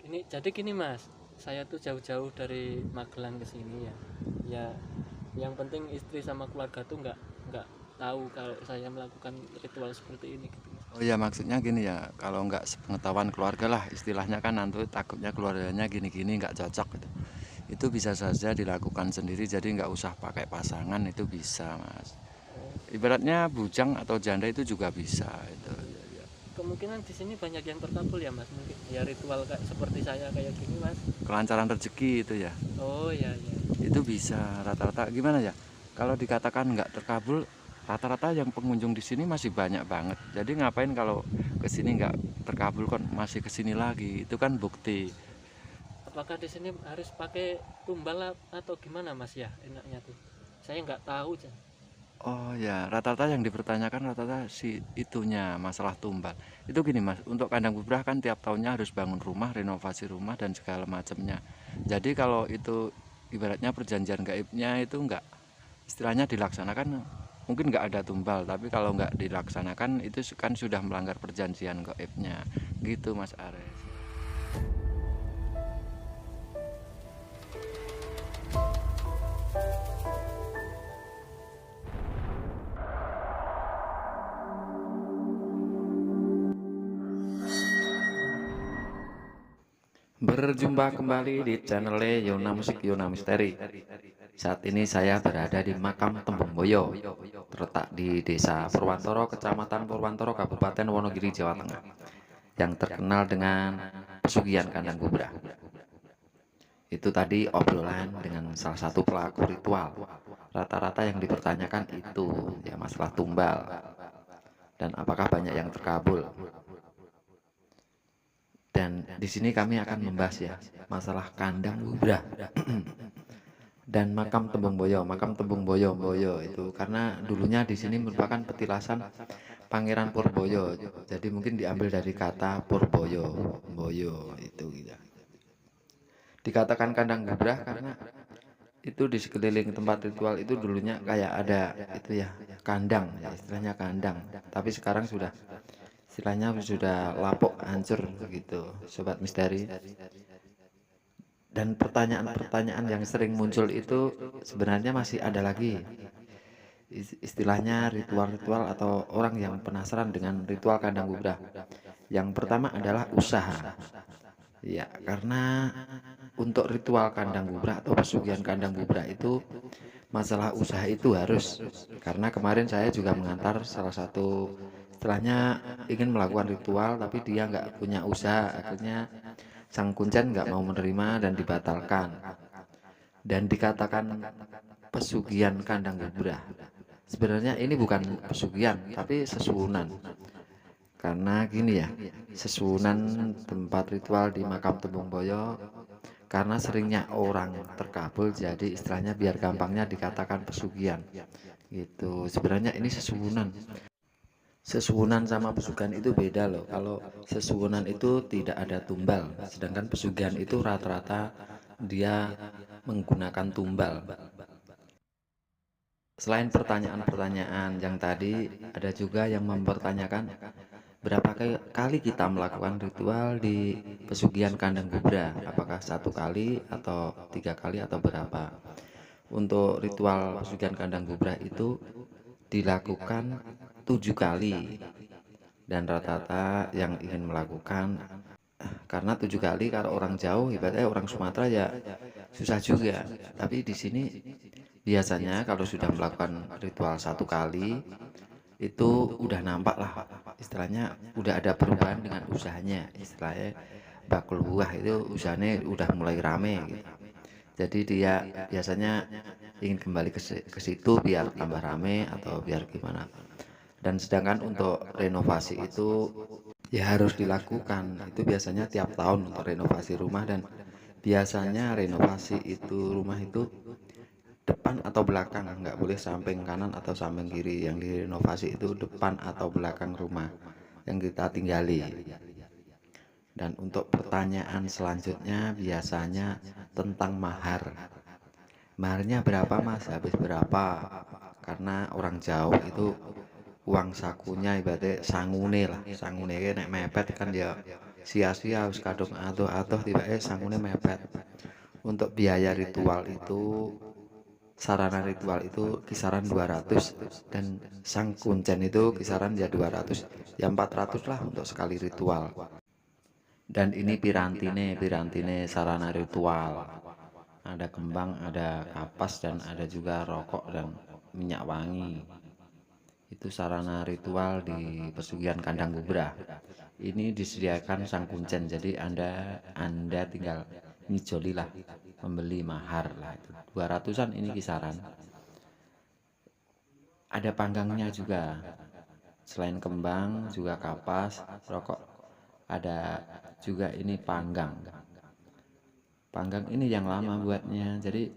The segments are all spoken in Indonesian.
Ini jadi gini Mas, saya tuh jauh-jauh dari Magelang ke sini ya. Ya, yang penting istri sama keluarga tuh nggak tahu kalau saya melakukan ritual seperti ini gitu Mas. Oh ya, maksudnya gini ya, kalau nggak sepengetahuan keluarga lah, istilahnya kan nanti takutnya keluarganya gini-gini nggak cocok gitu. Itu bisa saja dilakukan sendiri, jadi nggak usah pakai pasangan, itu bisa Mas. Oh, Ibaratnya bujang atau janda itu juga bisa itu. kemungkinan di sini banyak yang terkabul ya Mas, mungkin ya ritual kayak seperti saya kayak gini Mas. Kelancaran rezeki itu ya, Oh ya ya. itu bisa rata-rata gimana ya, kalau dikatakan nggak terkabul, rata-rata yang pengunjung di sini masih banyak banget. Jadi ngapain kalau ke sini nggak terkabul kan masih ke sini lagi, itu kan bukti. Apakah di sini harus pakai tumbal atau gimana Mas ya enaknya tuh? Saya nggak tahu Jan. Oh ya, rata-rata yang dipertanyakan rata-rata si itunya masalah tumbal. Itu gini Mas, untuk kandang kubrah kan tiap tahunnya harus bangun rumah, renovasi rumah dan segala macamnya. Jadi kalau itu ibaratnya perjanjian gaibnya itu enggak istilahnya dilaksanakan, mungkin nggak ada tumbal, tapi kalau nggak dilaksanakan itu kan sudah melanggar perjanjian gaibnya. Gitu Mas Ares. Berjumpa kembali di channel Yona Musik Yona Misteri. Saat ini saya berada di makam Tembung Boyo, terletak di Desa Purwantoro, Kecamatan Purwantoro, Kabupaten Wonogiri, Jawa Tengah, yang terkenal dengan pesugihan kandang kubrah. Itu tadi obrolan dengan salah satu pelaku ritual. Rata-rata yang dipertanyakan itu ya masalah tumbal dan apakah banyak yang terkabul. Dan di sini kami akan membahas ya masalah kandang kubrah dan makam Tembung Boyo. Makam Tembung Boyo itu karena dulunya di sini merupakan petilasan Pangeran Purboyo. Jadi mungkin diambil dari kata Purboyo, Boyo itu gitu. Dikatakan kandang kubrah karena itu di sekeliling tempat ritual itu dulunya kayak ada itu ya kandang ya istilahnya kandang. Tapi sekarang sudah istilahnya sudah lapuk hancur begitu sobat misteri. Dan pertanyaan-pertanyaan yang sering muncul itu sebenarnya masih ada lagi, istilahnya ritual-ritual atau orang yang penasaran dengan ritual kandang kubrah. Yang pertama adalah usaha ya, karena untuk ritual kandang kubrah atau pesugihan kandang kubrah itu masalah usaha itu harus, karena kemarin saya juga mengantar salah satu istilahnya ingin melakukan ritual tapi dia nggak punya usaha, akhirnya sang kuncen nggak mau menerima dan dibatalkan dan dikatakan pesugihan kandang kubrah. Sebenarnya ini bukan pesugihan tapi sesuunan, karena gini ya, sesuunan tempat ritual di makam Tembung Boyo karena seringnya orang terkabul, jadi istilahnya biar gampangnya dikatakan pesugihan gitu. Sebenarnya ini sesuunan. Sesuwunan sama pesugihan itu beda loh. Kalau sesuwunan itu tidak ada tumbal, sedangkan pesugihan itu rata-rata dia menggunakan tumbal. Selain pertanyaan-pertanyaan yang tadi, ada juga yang mempertanyakan berapa kali kita melakukan ritual di pesugihan kandang kubrah, apakah 1 kali atau 3 kali atau berapa. Untuk ritual pesugihan kandang kubrah itu dilakukan 7 kali, dan rata-rata yang ingin melakukan karena 7 kali kalau orang jauh ibaratnya orang Sumatera ya susah juga, tapi di sini biasanya kalau sudah melakukan ritual 1 kali itu udah nampak lah, istilahnya udah ada perubahan dengan usahanya, istilahnya bakul buah itu usahanya udah mulai rame gitu. Jadi dia biasanya ingin kembali ke situ biar tambah rame atau biar gimana. Dan sedangkan untuk renovasi itu ya harus dilakukan. Itu biasanya tiap tahun untuk renovasi rumah, dan biasanya renovasi itu rumah itu depan atau belakang, nggak boleh samping kanan atau samping kiri. Yang direnovasi itu depan atau belakang rumah yang kita tinggali. Dan untuk pertanyaan selanjutnya biasanya tentang mahar. Maharnya berapa Mas? Habis berapa? Karena orang jauh itu uang sakunya ibaratnya sangune lah. Sangune nek mepet kan ya sia-sia wis kadung atuh-atuh tibake sangune mepet. Untuk biaya ritual itu, sarana ritual itu kisaran 200, dan sang kuncen itu kisaran ya 200, ya 400 lah untuk sekali ritual. Dan ini pirantine sarana ritual. Ada kembang, ada kapas, dan ada juga rokok dan minyak wangi. Itu sarana ritual di pesugihan Kandang Gubrah. Ini disediakan sang kuncen, jadi Anda tinggal ngijoli lah, membeli mahar lah, itu 200-an ini kisaran. Ada panggangnya juga, selain kembang juga kapas, rokok, ada juga ini panggang ini yang lama buatnya. Jadi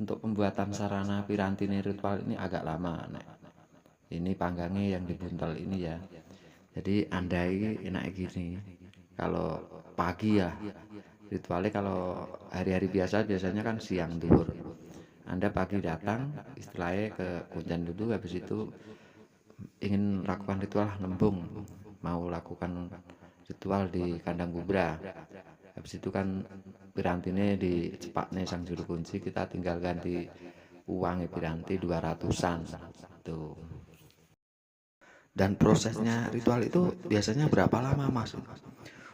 untuk pembuatan sarana pirantine ritual ini agak lama. Nah, ini panggangnya yang dibuntel ini ya. Jadi Anda ini enak gini, kalau pagi ya ritualnya, kalau hari-hari biasanya kan siang duhur. Anda pagi datang, istilahnya ke kuncen dulu, habis itu ingin lakukan ritual nembung, mau lakukan ritual di Kandang Gubrah. Habis itu kan pirantine di cepakne sang juru kunci, kita tinggal ganti uang piranti 200-an tuh. Dan prosesnya ritual itu biasanya berapa lama, Mas?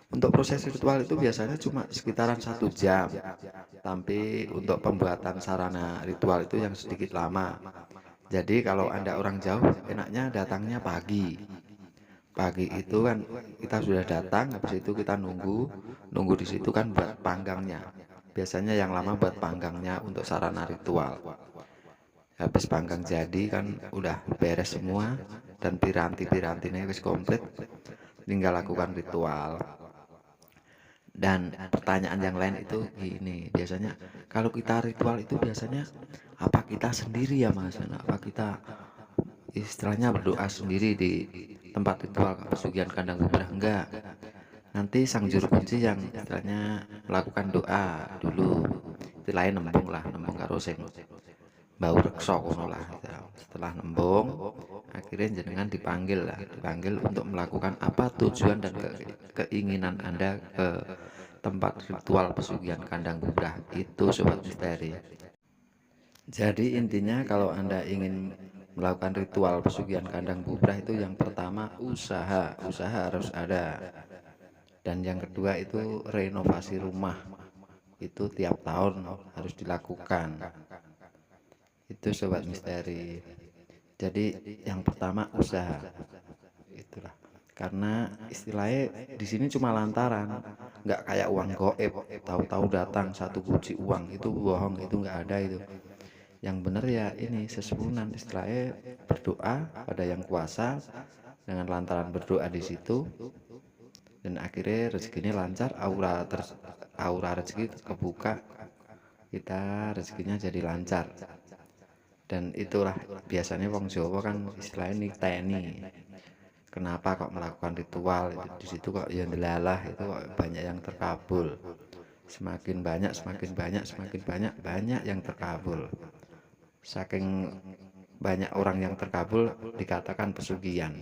Untuk proses ritual itu biasanya cuma sekitaran 1 jam, tapi untuk pembuatan sarana ritual itu yang sedikit lama. Jadi kalau Anda orang jauh, enaknya datangnya pagi. Pagi itu kan kita sudah datang, habis itu kita nunggu di situ kan buat panggangnya. Biasanya yang lama buat panggangnya untuk sarana ritual. Habis panggang jadi kan udah beres semua, dan piranti-pirantinya wis komplit, tinggal lakukan ritual. Dan pertanyaan yang lain itu gini, biasanya kalau kita ritual itu biasanya apa kita sendiri ya, Mas? Apa kita istilahnya berdoa sendiri di tempat ritual pesugihan Kandang Gubrah? Enggak, nanti sang juru kunci yang istilahnya melakukan doa dulu, istilahnya nembung karo sing bau reksa kono lah gitu. Setelah nembung, akhirnya jenengan dipanggil untuk melakukan apa tujuan dan keinginan Anda ke tempat ritual pesugihan Kandang Gubrah itu, sobat misteri. Jadi intinya kalau Anda ingin melakukan ritual pesugihan Kandang Gubrah itu, yang pertama usaha harus ada, dan yang kedua itu renovasi rumah, itu tiap tahun harus dilakukan. Itu sobat misteri. Jadi yang pertama usaha, itulah. Karena istilahnya di sini cuma lantaran, nggak kayak uang goib, tahu-tahu datang 1 guci uang, itu bohong, itu nggak ada itu. Yang benar ya ini sesuunan, istilahnya berdoa pada yang kuasa, dengan lantaran berdoa di situ, dan akhirnya rezekinya lancar, aura rezeki kebuka, kita rezekinya jadi lancar. Dan itulah biasanya wong Jawa kan istilahnya niteni, kenapa kok melakukan ritual di situ kok ya ndelalah, itu kok banyak yang terkabul, semakin banyak yang terkabul. Saking banyak orang yang terkabul dikatakan pesugihan.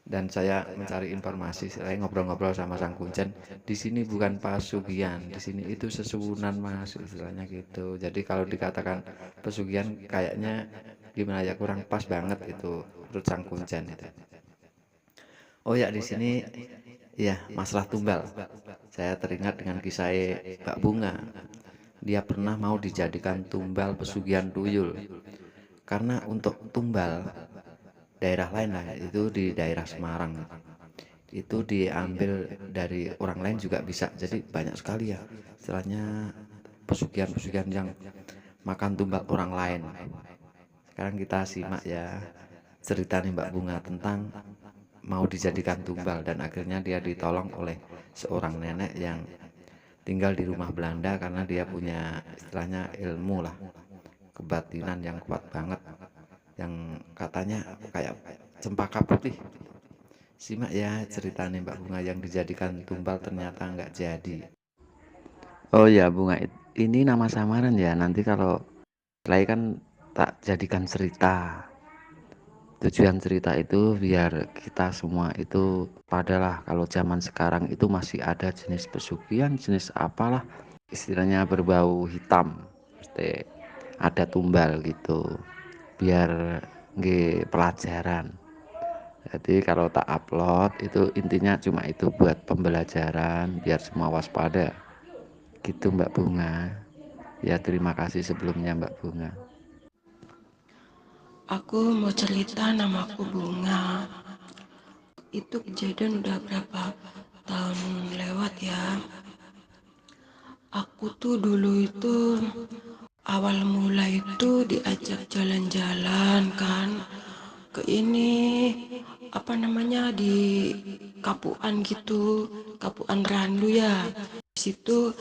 Dan saya mencari informasi, saya ngobrol-ngobrol sama sang kuncen, di sini bukan pesugihan, di sini itu sesuunan, Mas, istilahnya gitu. Jadi kalau dikatakan pesugihan kayaknya gimana ya, kurang pas banget itu menurut sang kuncen itu. Oh ya, di sini ya masalah tumbal, saya teringat dengan kisah Mbak Bunga. Dia pernah mau dijadikan tumbal pesugihan tuyul, karena untuk tumbal daerah lain lah, itu di daerah Semarang itu diambil dari orang lain juga bisa. Jadi banyak sekali ya istilahnya pesugihan yang makan tumbal orang lain. Sekarang kita simak ya cerita nih Mbak Bunga tentang mau dijadikan tumbal, dan akhirnya dia ditolong oleh seorang nenek yang tinggal di rumah Belanda, karena dia punya istilahnya ilmu lah, kebatinan yang kuat banget, yang katanya kayak cempaka putih. Simak ya ceritanya Mbak Bunga yang dijadikan tumbal ternyata nggak jadi. Oh ya Bunga, ini nama samaran ya, nanti kalau setelah kan tak jadikan cerita. Tujuan cerita itu biar kita semua itu padalah kalau zaman sekarang itu masih ada jenis pesugihan, jenis apalah istilahnya berbau hitam, mesti ada tumbal gitu. Biar nggih pelajaran. Jadi kalau tak upload itu intinya cuma itu buat pembelajaran biar semua waspada. Gitu Mbak Bunga. Ya terima kasih sebelumnya Mbak Bunga. Aku mau cerita, namaku Bunga. Itu kejadian udah berapa tahun lewat ya. Aku tuh dulu itu awal mula itu diajak jalan-jalan kan ke ini apa namanya di Kapuan gitu, Kapuan Randu ya. Di situ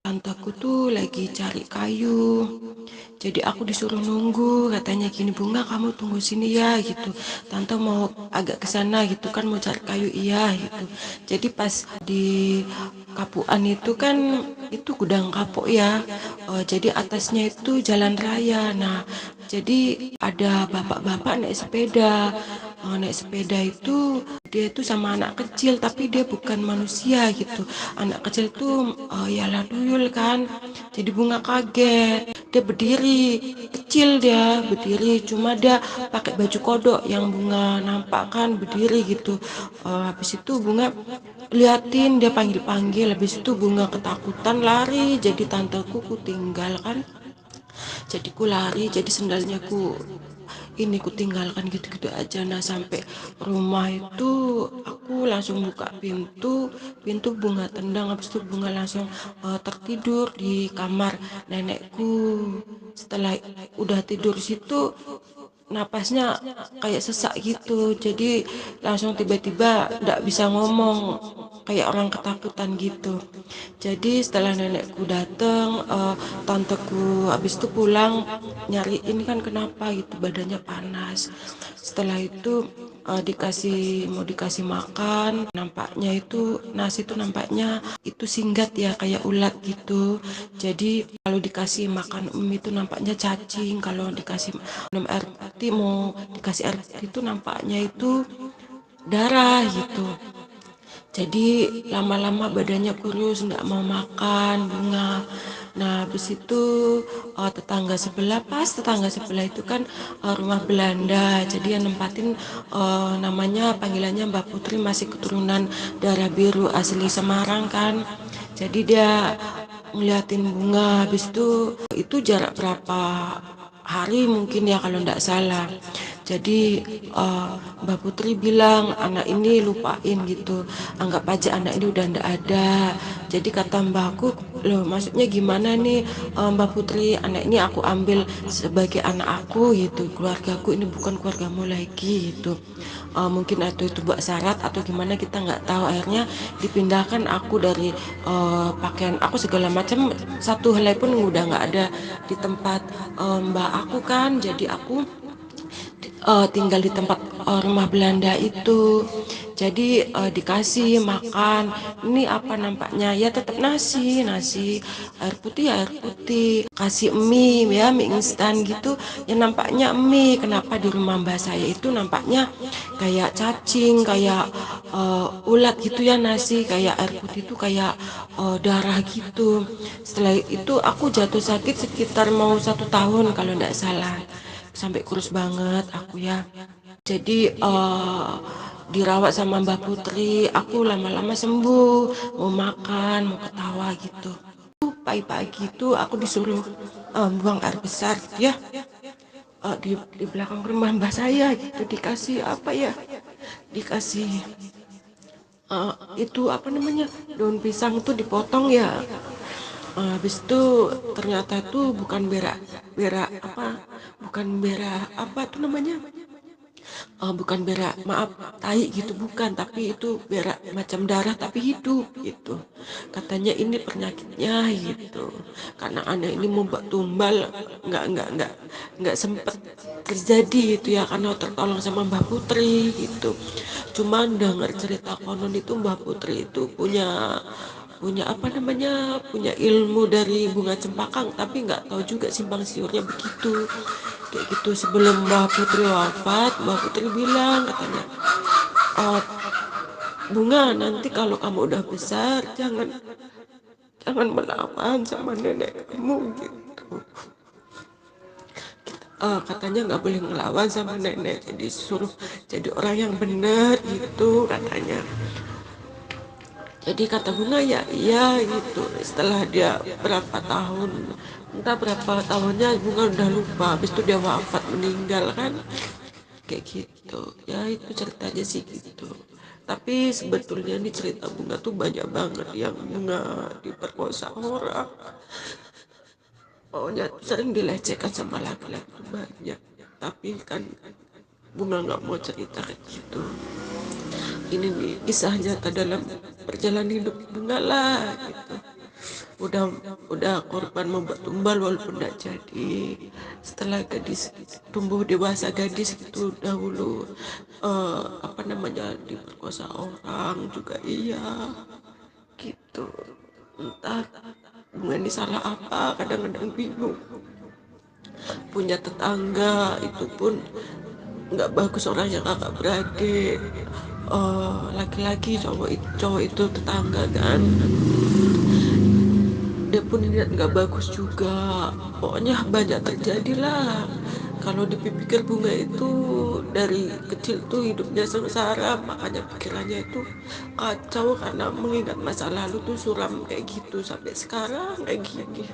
tanteku tuh lagi cari kayu. Jadi aku disuruh nunggu, katanya gini, Bunga kamu tunggu sini ya gitu. Tante mau agak ke sana gitu kan mau cari kayu iya gitu. Jadi pas di Kapuan itu kan itu gudang kapuk ya. Jadi atasnya itu jalan raya. Nah, jadi ada bapak-bapak naik sepeda. Naik sepeda itu dia itu sama anak kecil tapi dia bukan manusia gitu. Anak kecil tuh ya laduyul kan. Jadi Bunga kaget. Dia berdiri, kecil dia berdiri, cuma dia pakai baju kodok yang Bunga nampak kan berdiri gitu. Habis itu Bunga liatin, dia panggil-panggil, habis itu Bunga ketakutan lari, jadi tanteku ku tinggal kan. Jadi ku lari, jadi sendalnya ku tinggalkan gitu-gitu aja. Nah sampai rumah itu aku langsung buka pintu Bunga tendang, habis itu Bunga langsung tertidur di kamar nenekku. Setelah udah tidur situ napasnya kayak sesak gitu, jadi langsung tiba-tiba nggak bisa ngomong kayak orang ketakutan gitu. Jadi setelah nenekku dateng, tanteku habis itu pulang nyari ini kan kenapa gitu badannya panas. Setelah itu mau dikasih makan, nampaknya itu nasi itu nampaknya itu singgat ya kayak ulat gitu. Jadi kalau dikasih makan itu nampaknya cacing, kalau dikasih minum air putih mau dikasih air putih itu nampaknya itu darah gitu. Jadi lama-lama badannya kurus, nggak mau makan Bunga. Nah habis itu tetangga sebelah itu kan rumah Belanda. Jadi yang nempatin namanya panggilannya Mbak Putri, masih keturunan darah biru asli Semarang kan. Jadi dia ngeliatin Bunga, habis itu jarak berapa hari mungkin ya kalau nggak salah. Jadi Mbak Putri bilang anak ini lupain gitu, anggap aja anak ini udah ndak ada. Jadi kata mbakku, loh maksudnya gimana nih Mbak Putri, anak ini aku ambil sebagai anak aku gitu, keluargaku ini bukan keluargamu lagi gitu. Mungkin itu buat syarat atau gimana kita nggak tahu. Akhirnya dipindahkan aku dari pakaian aku segala macam, satu helai pun udah nggak ada di tempat mbak aku kan. Jadi aku tinggal di tempat rumah Belanda itu. Jadi dikasih makan, ini apa nampaknya ya tetap nasi, air putih ya air putih, kasih mie ya mie instan gitu ya nampaknya mie. Kenapa di rumah mbak saya itu nampaknya kayak cacing, kayak ulat gitu ya, nasi kayak air putih itu kayak darah gitu. Setelah itu aku jatuh sakit sekitar mau 1 tahun kalau tidak salah, sampai kurus banget aku ya. Jadi dirawat sama Mbak Putri, aku lama-lama sembuh, mau makan, mau ketawa gitu. Pagi-pagi itu aku disuruh buang air besar gitu ya, di belakang rumah mbak saya gitu. Dikasih apa ya, dikasih itu apa namanya, daun pisang itu dipotong ya. Habis itu ternyata tuh bukan berak berak apa bukan berak apa tuh namanya, bukan berak, maaf, tai gitu bukan, tapi itu berak macam darah tapi hidup gitu. Katanya ini penyakitnya gitu, karena anak ini mau buat tumbal nggak sempet terjadi gitu ya, karena tertolong sama Mbak Putri gitu. Cuman dengar cerita konon itu Mbak Putri itu punya punya apa namanya, punya ilmu dari bunga cempaka, tapi nggak tahu juga simpang siurnya begitu. Kayak gitu, sebelum Mbak Putri wafat, Mbak Putri bilang katanya, "Oh, Bunga, nanti kalau kamu udah besar jangan jangan melawan sama nenek kamu," gitu. Katanya nggak boleh ngelawan sama nenek, jadi suruh jadi orang yang benar gitu katanya. Jadi kata Bunga ya iya gitu. Setelah dia berapa tahun, entah berapa tahunnya Bunga udah lupa. Habis itu dia wafat, meninggal kan, kayak gitu. Ya itu ceritanya sih gitu. Tapi sebetulnya nih cerita Bunga tuh banyak banget yang Bunga diperkosa orang. Pokoknya sering dilecehkan sama laki-laki tuh banyak. Tapi kan Bunga nggak mau cerita kayak gitu. Ini nih kisah nyata dalam perjalanan hidup Bunga lah gitu. Udah korban membuat tumbal walaupun tidak jadi. Setelah gadis tumbuh dewasa, gadis itu dahulu apa namanya, diperkosa orang juga iya gitu. Entah Bunga ini salah apa, kadang-kadang bingung. Punya tetangga itu pun nggak bagus, orang yang kakak beradik, laki-laki cowok itu tetangga kan, dia pun lihat nggak bagus juga. Pokoknya banyak terjadilah. Kalau dipikir Bunga itu dari kecil tuh hidupnya sengsara, makanya pikirannya itu kacau karena mengingat masa lalu tuh suram kayak gitu sampai sekarang kayak gini.